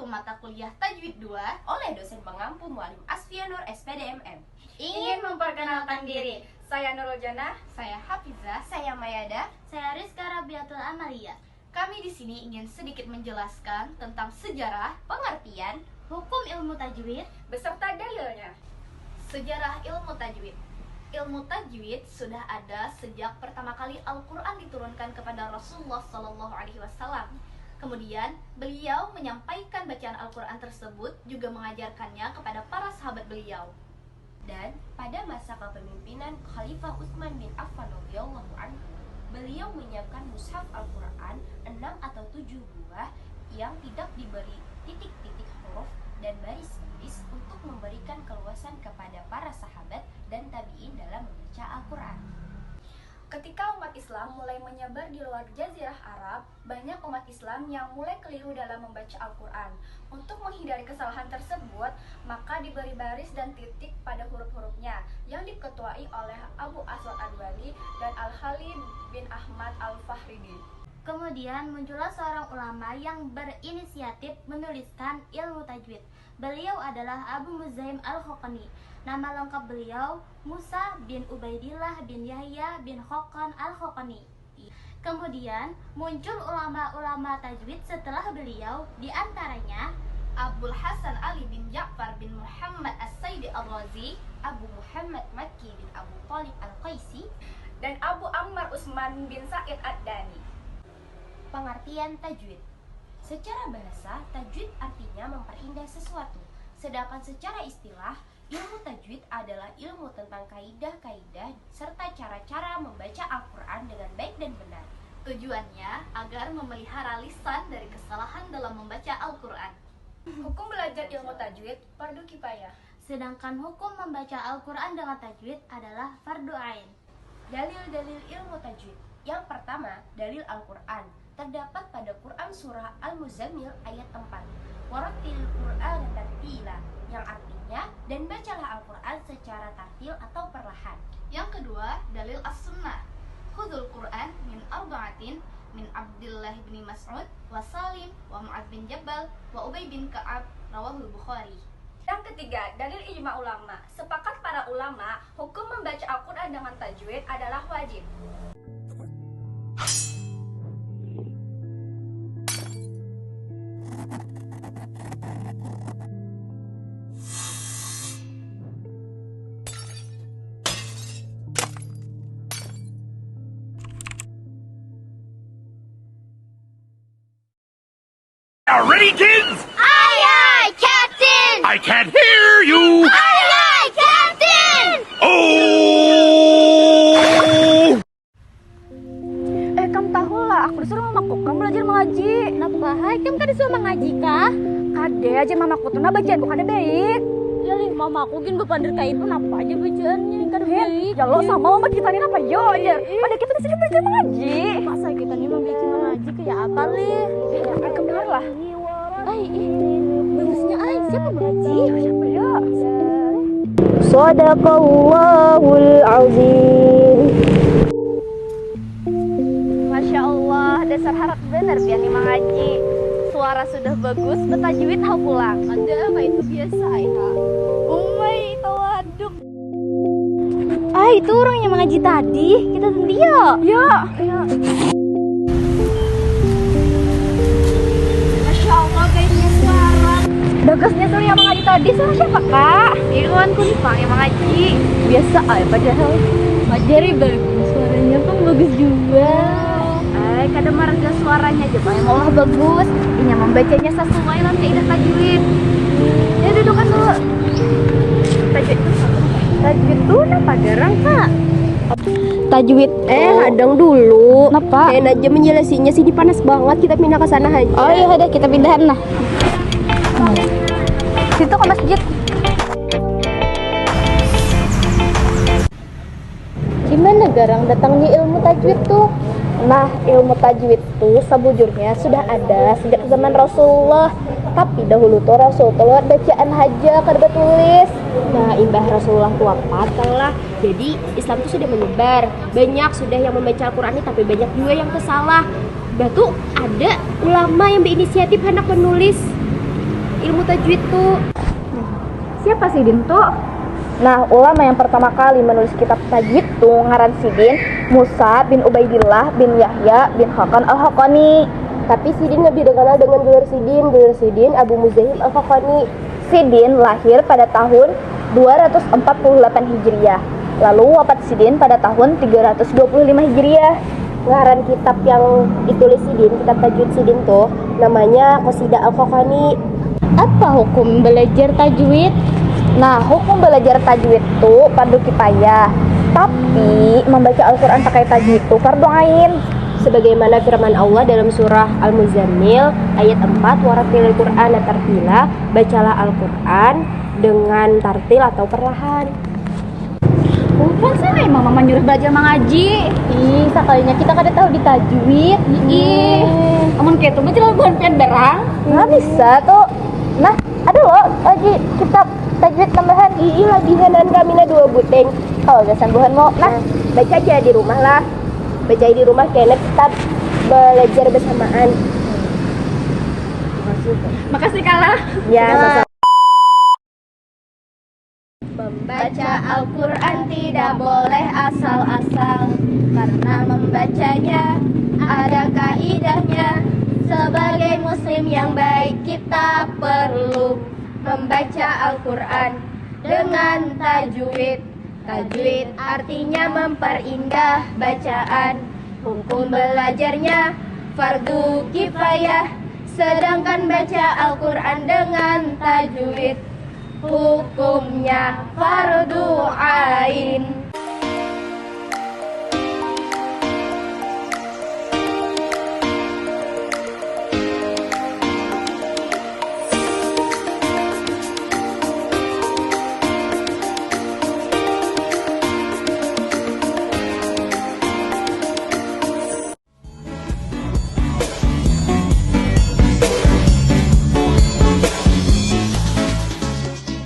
kurikulum mata kuliah Tajwid 2 oleh dosen pengampu Mualim Asfia Nur SPDMM. Ingin memperkenalkan diri, saya Nurul Jannah, Saya Hafizah. Saya Mayada. Saya Rizka Rabiatul Amalia. Kami di sini ingin sedikit menjelaskan tentang sejarah, Pengertian Hukum ilmu tajwid. beserta dalilnya. sejarah ilmu tajwid. Ilmu tajwid sudah ada sejak pertama kali Al-Quran diturunkan kepada Rasulullah SAW. Kemudian beliau menyampaikan bacaan Al-Quran tersebut, juga mengajarkannya kepada para sahabat beliau. dan pada masa kepemimpinan Khalifah Utsman bin Affan radhiyallahu anhu, beliau menyiapkan mushaf Al-Quran 6 atau 7 buah yang tidak diberi titik-titik huruf dan baris-baris untuk memberikan keluasan kepada para sahabat dan tabi'in dalam membaca Al-Quran. Ketika umat Islam mulai menyebar di luar Jazirah Arab, banyak umat Islam yang mulai keliru dalam membaca Al-Quran. Untuk menghindari kesalahan tersebut, maka diberi baris dan titik pada huruf-hurufnya yang diketuai oleh Abu Aswad Adwali dan Al-Khalid bin Ahmad Al-Fahridi. Kemudian muncullah seorang ulama yang berinisiatif menuliskan ilmu tajwid. Beliau adalah Abu Muzaim Al-Khokani. Nama lengkap beliau Musa bin Ubaidillah bin Yahya bin Khokan Al-Khokani. Kemudian muncul ulama-ulama tajwid setelah beliau, diantaranya Abul Hasan Ali bin Ja'far bin Muhammad As-Saidi Ar-Razi, Abu Muhammad Makki bin Abu Talib Al-Qaisi. Dan Abu Ammar Usman bin Sa'id Ad-Dani. Pengertian tajwid. Secara bahasa, tajwid artinya memperindah sesuatu. Sedangkan secara istilah, ilmu tajwid adalah ilmu tentang kaidah-kaidah serta cara-cara membaca Al-Quran dengan baik dan benar. tujuannya agar memelihara lisan dari kesalahan dalam membaca Al-Quran. Hukum belajar ilmu tajwid fardu kifayah. sedangkan hukum membaca Al-Quran dengan tajwid adalah fardu ain. Dalil-dalil ilmu tajwid. Yang pertama, dalil Al-Quran. Terdapat pada Quran surah Al-Muzammil ayat 4. Warattil Qur'an tartila, yang artinya dan bacalah Al-Quran secara tartil atau perlahan. Yang kedua, dalil as-sunnah. Khudul Quran min arba'atin min Abdullah bin Mas'ud wa Salim wa Mu'adz bin Jabal wa Ubay bin Ka'ab, rawahul Bukhari. Yang ketiga, dalil ijma ulama. Sepakat para ulama, hukum membaca Al-Quran dengan tajwid adalah wajib. Are ready, kids? Aye, aye, Captain! I can't hear you. Aye, aye, Captain! Oh! Kamu tahu lah, aku disuruh mamaku kamu belajar mengaji. Kenapa? Hai, kamu kan disuruh mengaji kah? Kade aja mamaku tuh, nah bacaanku kade baik. Ya lih, mamaku gin bepandir kayak itu, napa aja bacaannya kade baik. Ya lo sama mama kita nih napa yo aja. Pada kita disuruh belajar mengaji. Masa kita nih membikin mengaji kayak apa lih? Ya, kamu dengar lah. Ay, bagusnya ay, siapa mengaji? Siapa ya? Sadaqallahul azim. Masya Allah, dasar harap benar biar nih mengaji. Suara sudah bagus, betajwid hal pulang. Ada apa itu biasa ya? Umay, tawaduk. Ah, itu orang yang mengaji tadi. Kita nanti ya. Ya. Masya Allah, kayaknya suara. Bagusnya tuh yang mengaji tadi. Suara siapa, Kak? Irwan Kunipang yang mengaji. Biasa aja padahal. Majari bagus, suaranya pun bagus juga. Kadang merengga suaranya aja, Pak. Allah bagus. Ini membacanya sesuai lah kaidah tajwid. Ya dudukan dulu. Tajwid tuh apa garang, Kak? Tajwid hadang dulu. Kenapa? Kayak aja menjelasinya sih panas banget, kita pindah ke sana aja. Oh iya, udah kita pindahan lah. Situ ke masjid. Gimana garang datangnya ilmu tajwid tuh? Nah, ilmu tajwid tuh sebujurnya sudah ada sejak zaman Rasulullah. Tapi dahulu tuh Rasulullah bacaan aja kada tulis. Nah, imbah Rasulullah tuh wafat lah. Jadi Islam tuh sudah menyebar. Banyak sudah yang membaca Al-Qur'an tapi banyak juga yang kesalah. Bah tuh ada ulama yang berinisiatif hendak menulis ilmu tajwid tuh. Siapa Sidin tuh? Nah, ulama yang pertama kali menulis kitab tajwid tuh ngaran Sidin Musa bin Ubaidillah bin Yahya bin Hakan al-Haqqani. Tapi Sidin lebih dikenal dengan gelar Sidin Abu Muzaim al-Haqqani. Sidin lahir pada tahun 248 Hijriah. Lalu wafat Sidin pada tahun 325 Hijriah. Ngaran kitab yang ditulis Sidin, kitab tajwid Sidin tuh namanya Qasidah al-Haqqani. Apa hukum belajar tajwid? Nah, hukum belajar tajwid itu fardu kifayah. Tapi membaca Al-Qur'an pakai tajwid itu fardu ain. Sebagaimana firman Allah dalam surah Al-Muzammil ayat 4, "Warattilil Qur'ana tartila", bacalah Al-Qur'an dengan tartil atau perlahan. Bukan sana emang mama nyuruh belajar mengaji. Ih, sekalinya kita kada tahu di tajwid. Ih, amun kayak tuh baca bukan penderang. Nggak bisa tuh. Nah, ada loh lagi kitab tajwid tambahan. Lagi hanan kami na 2 buteng. Kalau gak sambuhan mau, nah baca aja di rumah lah. Baca di rumah kayaknya kita belajar bersamaan. Makasih kalah. Ya, sama-sama. Membaca Al-Quran tidak boleh asal-asal, karena membacanya ada kaidahnya. Sebagai muslim yang baik kita perlu membaca Al-Quran dengan tajwid. Tajwid artinya memperindah bacaan. Hukum belajarnya fardu kifayah, sedangkan baca Al-Quran dengan tajwid hukumnya fardu ain.